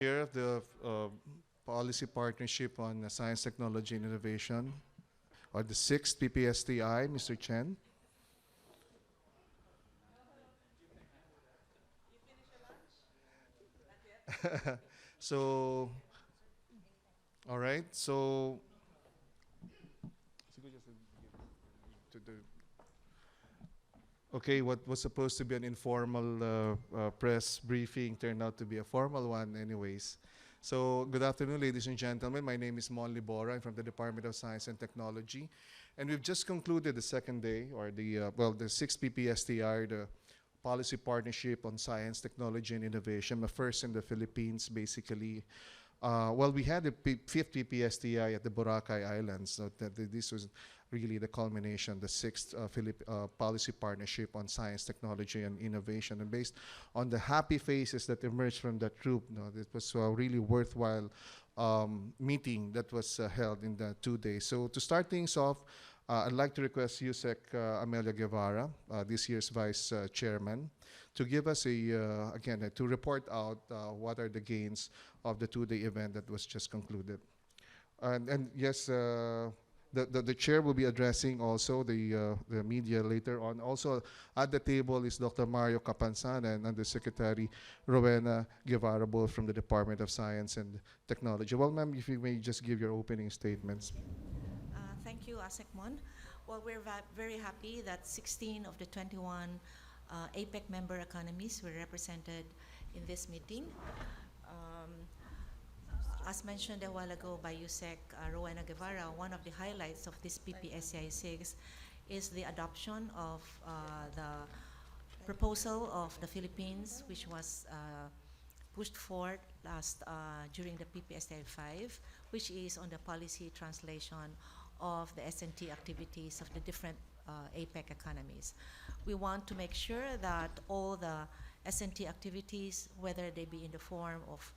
Chair of the Policy Partnership on Science, Technology, and Innovation, or the sixth PPSTI, Mr. Chen. So, all right. So, to the okay, what was supposed to be an informal press briefing turned out to be a formal one, anyways. So, good afternoon, ladies and gentlemen. My name is Mon Libora. I'm from the Department of Science and Technology. And we've just concluded the second day, or the sixth PPSTI, the Policy Partnership on Science, Technology, and Innovation, the first in the Philippines, basically. We had the fifth PPSTI at the Boracay Islands. So this was really the culmination, the sixth policy partnership on science, technology, and innovation. And based on the happy faces that emerged from that group, it was a really worthwhile meeting that was held in the 2 days. So to start things off, I'd like to request Yusek Amelia Guevara, this year's Vice Chairman, to give us to report out what are the gains of the 2-day event that was just concluded. And yes, the chair will be addressing also the media later on. Also at the table is Dr. Mario Capansan and Undersecretary Rowena Guevara, both from the Department of Science and Technology. Well, ma'am, if you may just give your opening statements. Thank you, Mon. Well, we're very happy that 16 of the 21 APEC member economies were represented in this meeting. As mentioned a while ago by Yusek Rowena Guevara, one of the highlights of this PPSCI 6 is the adoption of the proposal of the Philippines, which was pushed forward during the PPSCI 5, which is on the policy translation of the S&T activities of the different APEC economies. We want to make sure that all the S&T activities, whether they be in the form of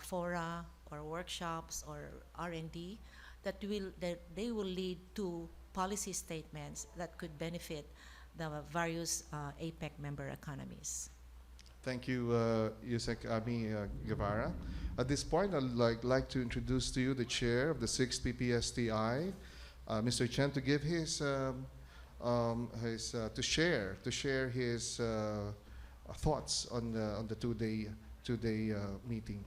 fora or workshops or R&D, that they will lead to policy statements that could benefit the various APEC member economies. Thank you, Yusek Ami Guevara. At this point, I'd like to introduce to you the chair of the 6th PPSTI, Mr. Chen, to give to share his thoughts on the two-day meeting.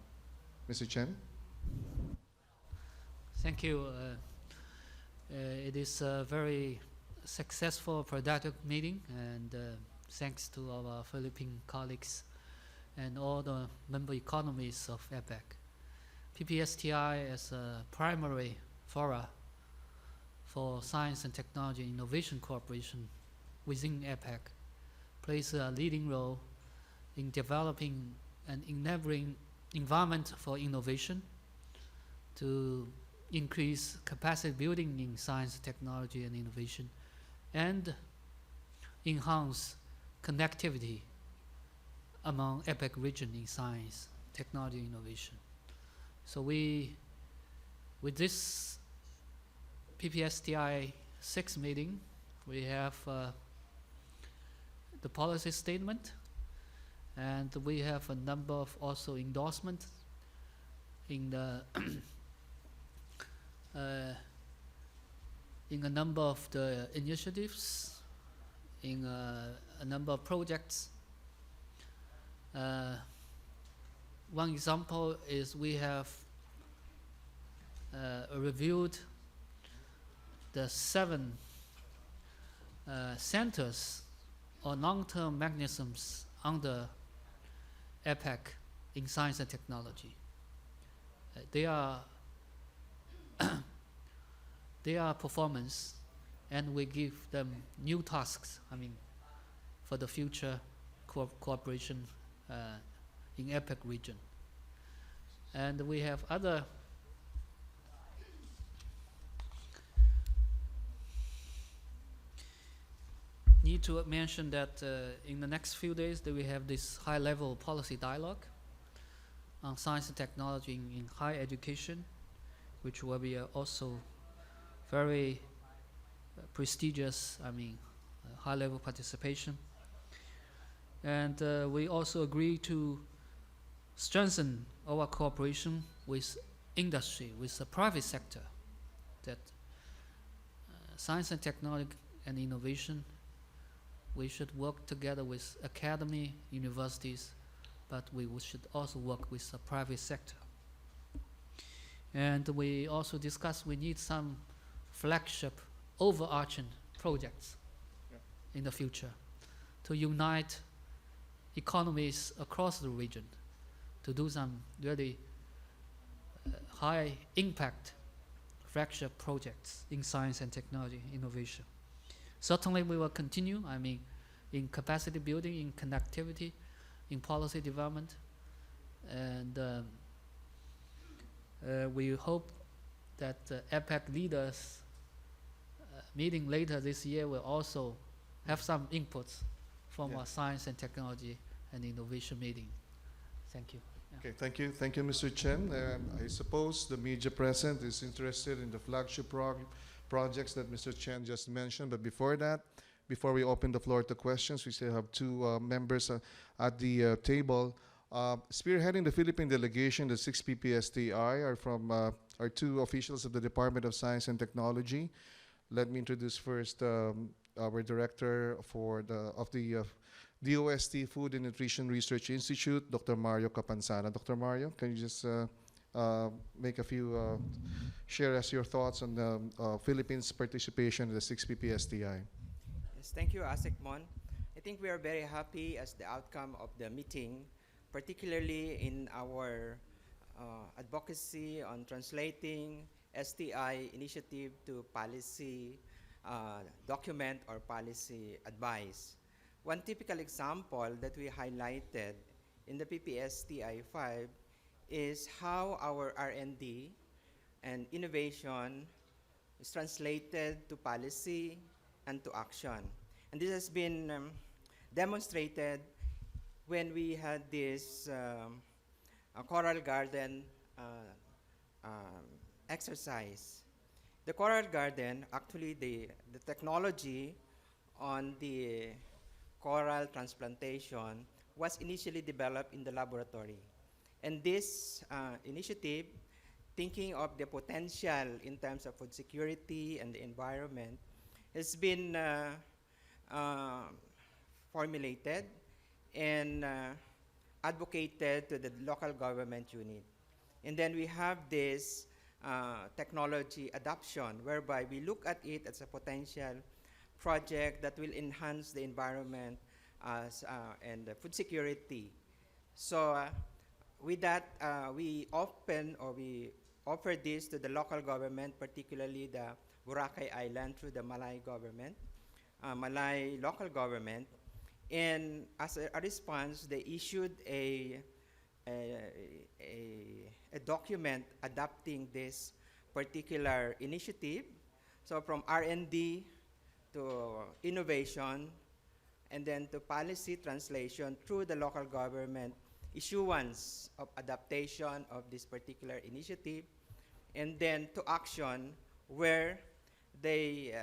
Mr. Chen. Thank you. It is a very successful, productive meeting, and thanks to our Philippine colleagues and all the member economies of APEC. PPSTI as a primary fora for science and technology innovation cooperation within APEC plays a leading role in developing an enabling environment for innovation to increase capacity building in science, technology, and innovation, and enhance connectivity among APEC region in science, technology, innovation. So with this PPSTI 6 meeting, we have the policy statement, and we have a number of also endorsements in the in a number of the initiatives, in a number of projects. One example is we have reviewed the 7 centers or long-term mechanisms under APEC in science and technology. They are performance, and we give them new tasks, for the future cooperation in APEC region. And we have other need to mention that in the next few days that we have this high-level policy dialogue on science and technology in higher education, which will be also very prestigious, high-level participation. And we also agree to strengthen our cooperation with industry, with the private sector, that science and technology and innovation, we should work together with academy, universities, but we should also work with the private sector. And we also discussed we need some flagship overarching projects in the future to unite economies across the region to do some really high impact flagship projects in science and technology innovation. Certainly we will continue, I mean, in capacity building, in connectivity, in policy development, and we hope that the APEC leaders meeting later this year will also have some inputs from our science and technology and innovation meeting. Thank you. Okay, thank you, Mr. Chen. I suppose the media present is interested in the flagship projects that Mr. Chen just mentioned. But before that, before we open the floor to questions, we still have two members at the table. Spearheading the Philippine delegation, the 6 PPSTI, are two officials of the Department of Science and Technology. Let me introduce first our director of the DOST Food and Nutrition Research Institute, Dr. Mario Capansana. Dr. Mario, can you just make a few, share us your thoughts on the Philippines' participation in the 6 PPSTI? Yes, thank you, Mon. I think we are very happy as the outcome of the meeting, particularly in our advocacy on translating STI initiative to policy document or policy advice. One typical example that we highlighted in the PPSTI 5 is how our R&D and innovation is translated to policy and to action. And this has been demonstrated when we had this coral garden exercise. The coral garden, actually the technology on the coral transplantation was initially developed in the laboratory. And this initiative, thinking of the potential in terms of food security and the environment, has been formulated and advocated to the local government unit. And then we have this technology adoption, whereby we look at it as a potential project that will enhance the environment and the food security. So with that, we offer this to the local government, particularly the Boracay Island through the Malay government, Malay local government. And as a response, they issued a document adopting this particular initiative. So from R&D to innovation, and then to policy translation through the local government, issuance of adaptation of this particular initiative, and then to action where they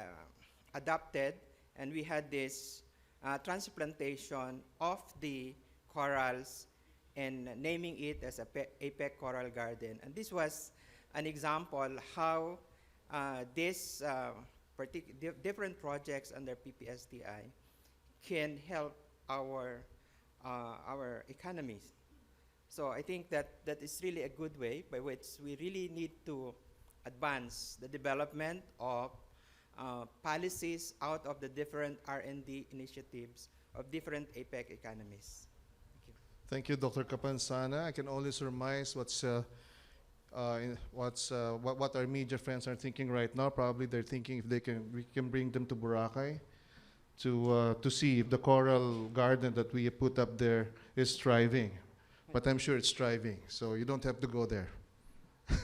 adapted, and we had this transplantation of the corals and naming it as a APEC Coral Garden. And this was an example how these different projects under PPSTI can help our economies. So I think that is really a good way by which we really need to advance the development of policies out of the different R&D initiatives of different APEC economies. Thank you, Dr. Capansana. I can only surmise what our media friends are thinking right now. Probably they're thinking if we can bring them to Boracay to see if the coral garden that we put up there is thriving. But I'm sure it's thriving, so you don't have to go there.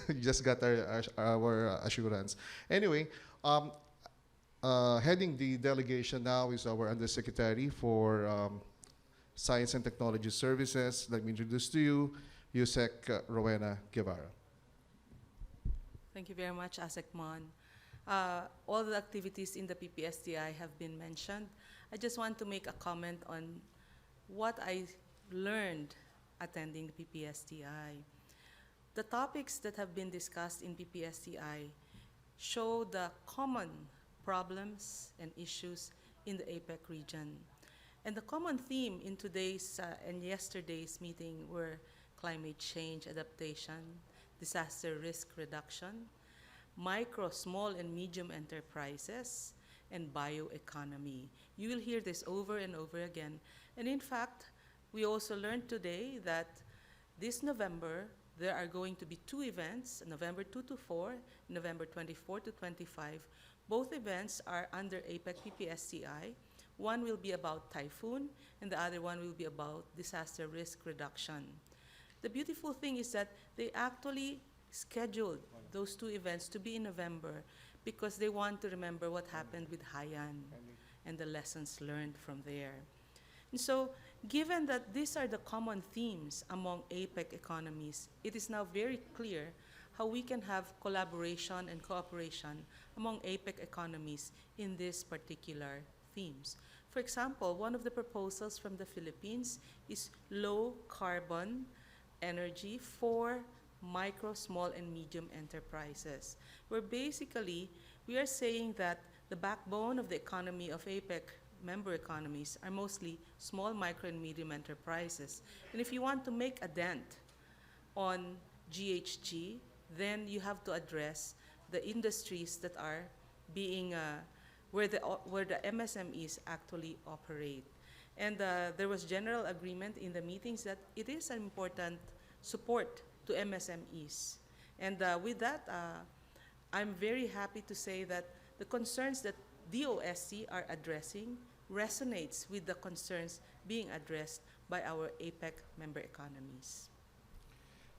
You just got our assurance. Anyway, heading the delegation now is our Undersecretary for Science and Technology Services. Let me introduce to you Yusek Rowena Guevara. Thank you very much, Mon. All the activities in the PPSTI have been mentioned. I just want to make a comment on what I learned attending the PPSTI. The topics that have been discussed in PPSTI show the common problems and issues in the APEC region. And the common theme in today's and yesterday's meeting were climate change adaptation, disaster risk reduction, micro, small, and medium enterprises, and bioeconomy. You will hear this over and over again. And in fact, we also learned today that this November, there are going to be two events, November 2 to 4, November 24 to 25. Both events are under APEC PPSTI. One will be about typhoon, and the other one will be about disaster risk reduction. The beautiful thing is that they actually scheduled those two events to be in November because they want to remember what happened with Haiyan and the lessons learned from there. And so, given that these are the common themes among APEC economies, it is now very clear how we can have collaboration and cooperation among APEC economies in these particular themes. For example, one of the proposals from the Philippines is low carbon energy for micro, small, and medium enterprises, where basically we are saying that the backbone of the economy of APEC member economies are mostly small, micro, and medium enterprises. And if you want to make a dent on GHG, then you have to address the industries that are being, where the MSMEs actually operate. And there was general agreement in the meetings that it is an important support to MSMEs. And with that, I'm very happy to say that the concerns that DOST are addressing resonates with the concerns being addressed by our APEC member economies.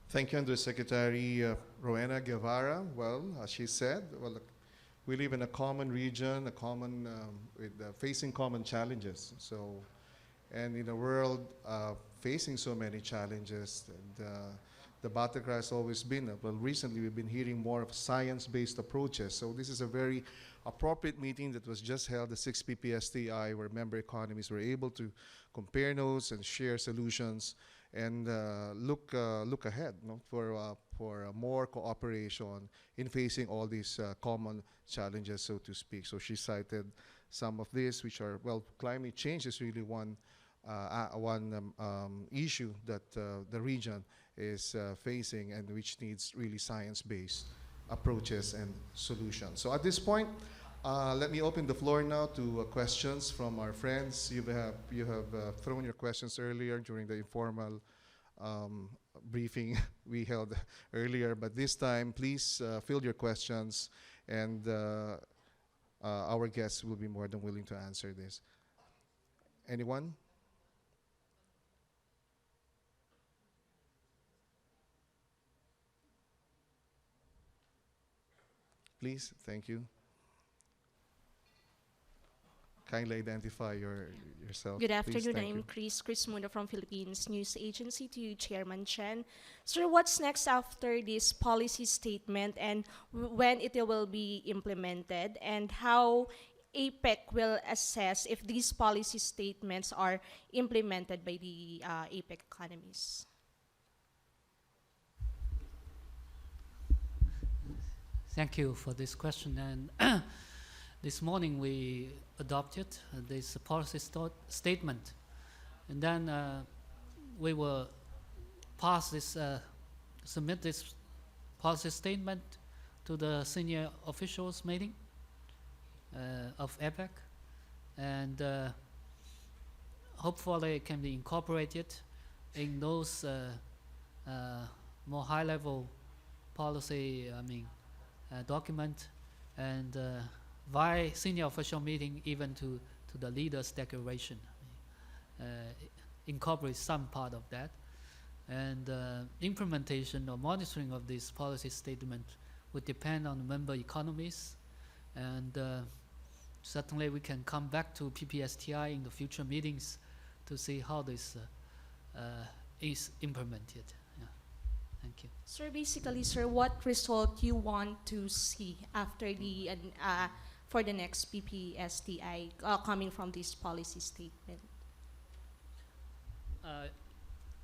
Thank you, Undersecretary Rowena Guevara. Well, as she said, well, we live in a common region, a common with facing common challenges. So, and in a world facing so many challenges, and, the battle cry has always been, well, recently we've been hearing more of science-based approaches. So this is a very appropriate meeting that was just held, the 6th PPSTI, where member economies were able to compare notes and share solutions and look ahead, no, for more cooperation in facing all these common challenges, so to speak. So she cited some of these, which are, well, climate change is really one issue that the region is facing, and which needs really science-based approaches and solutions. So at this point, let me open the floor now to questions from our friends. You have thrown your questions earlier during the informal briefing we held earlier, but this time, please fill your questions, and our guests will be more than willing to answer this. Anyone? Please, thank you. Kindly identify yourself. Good Please, afternoon. thank I'm you. Chris Mundo from Philippines News Agency. To you, Chairman Chen. Sir, what's next after this policy statement, and when it will be implemented, and how APEC will assess if these policy statements are implemented by the APEC economies? Thank you for this question. And this morning we adopted this policy statement, and then we will submit this policy statement to the senior officials meeting of APEC, and hopefully it can be incorporated in those more high-level policy, document, and via senior official meeting, even to the leaders' declaration, incorporate some part of that. And implementation or monitoring of this policy statement would depend on the member economies, and certainly we can come back to PPSTI in the future meetings to see how this is implemented. Yeah. Thank you. Sir, basically, sir, what result you want to see after the for the next PPSTI coming from this policy statement?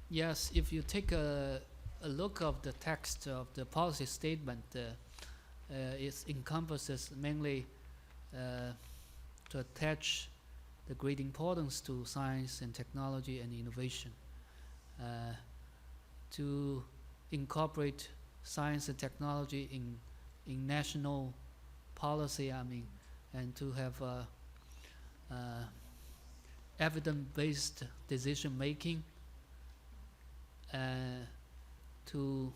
Yes, if you take a look of the text of the policy statement, it encompasses mainly to attach the great importance to science and technology and innovation, to incorporate science and technology in national policy, I mean, and to have evidence-based decision making, to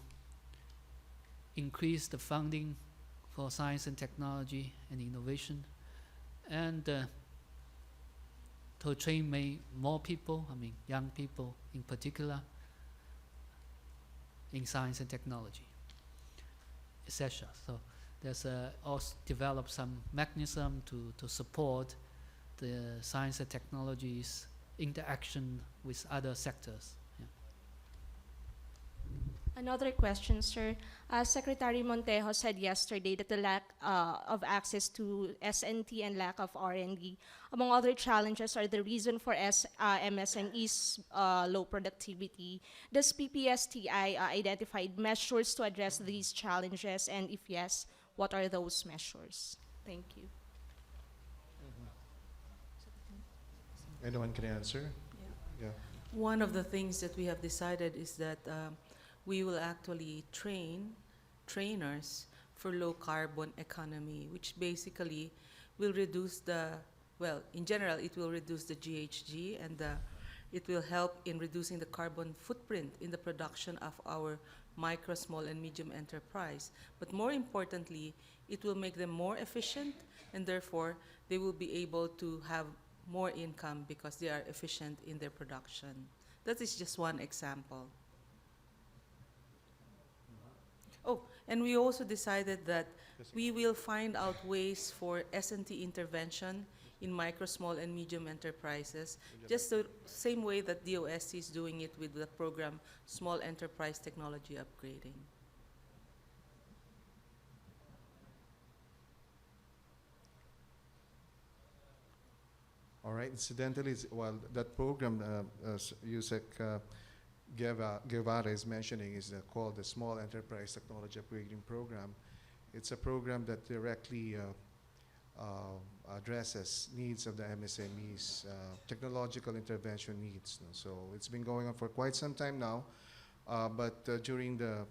increase the funding for science and technology and innovation, and to train more people, I mean young people in particular, in science and technology, etc. So there's also develop some mechanism to support the science and technologies interaction with other sectors. Yeah. Another question, sir. Secretary Montejo said yesterday that the lack of access to SNT and lack of R&D, among other challenges, are the reason for MSMEs' low productivity. Does PPSTI identify measures to address these challenges? And if yes, what are those measures? Thank you. Anyone can answer? Yeah. One of the things that we have decided is that we will actually train trainers for low carbon economy, which basically will reduce in general, it will reduce the GHG, and it will help in reducing the carbon footprint in the production of our micro, small, and medium enterprise. But more importantly, it will make them more efficient, and therefore they will be able to have more income because they are efficient in their production. That is just one example. Oh, and we also decided that we will find out ways for S&T intervention in micro, small, and medium enterprises, just the same way that DOST is doing it with the program Small Enterprise Technology Upgrading. All right. Incidentally, that program, Yusek Guevara is mentioning, is called the Small Enterprise Technology Upgrading Program. It's a program that directly addresses needs of the MSMEs, technological intervention needs. So it's been going on for quite some time now, but during the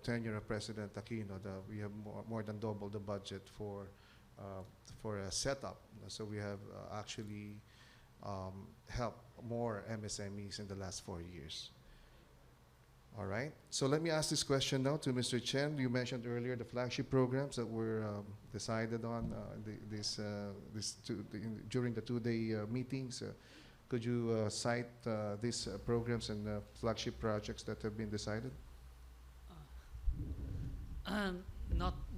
tenure of President Aquino, we have more than doubled the budget for a setup. So we have actually helped more MSMEs in the last 4 years. All right. So let me ask this question now to Mr. Chen. You mentioned earlier the flagship programs that were decided on during the two-day meetings. Could you cite these programs and flagship projects that have been decided?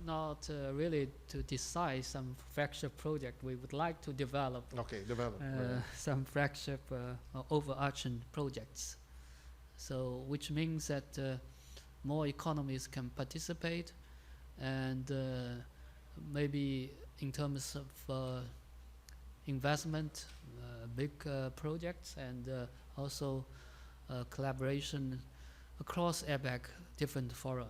Not really to decide some flagship project. We would like to develop Right. some flagship overarching projects. So which means that more economies can participate, and maybe in terms of investment, big projects, and also collaboration across APEC, different fora.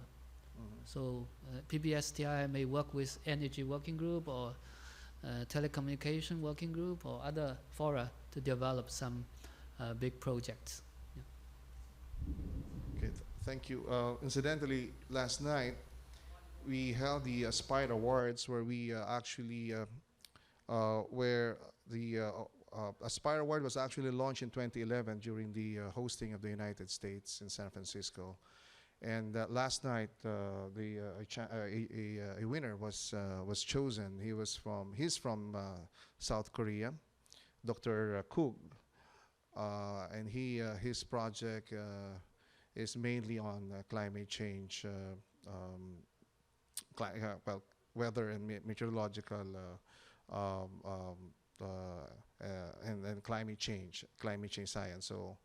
So PPSTI may work with Energy Working Group or Telecommunication Working Group or other fora to develop some big projects. Okay, thank you. Incidentally, last night we held the Aspire Awards, where we where the Aspire Award was actually launched in 2011 during the hosting of the United States in San Francisco. And last night, a winner was chosen. He's from South Korea, Dr. Kug, and his project is mainly on climate change, weather and meteorological, and climate change science. So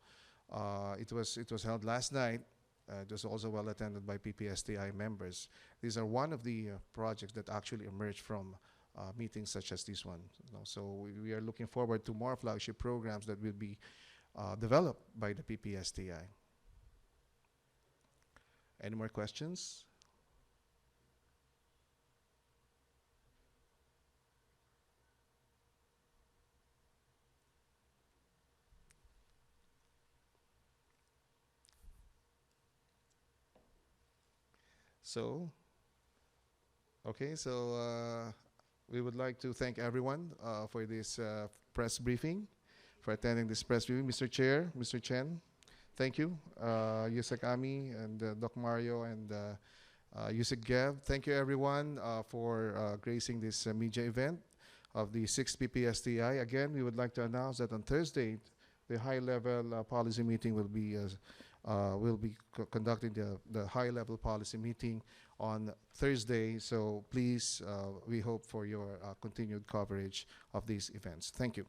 it was held last night. It was also well attended by PPSTI members. These are one of the projects that actually emerged from meetings such as this one. So we are looking forward to more flagship programs that will be developed by the PPSTI. Any more questions? So, okay, so we would like to thank everyone for this press briefing, for attending this press briefing. Mr. Chair, Mr. Chen, thank you. Yusek Ami and Doc Mario and Yusek Gev, thank you everyone for gracing this media event of the 6th PPSTI. Again, we would like to announce that on Thursday, the high-level policy meeting will be conducting the high-level policy meeting on Thursday. So please, we hope for your continued coverage of these events. Thank you.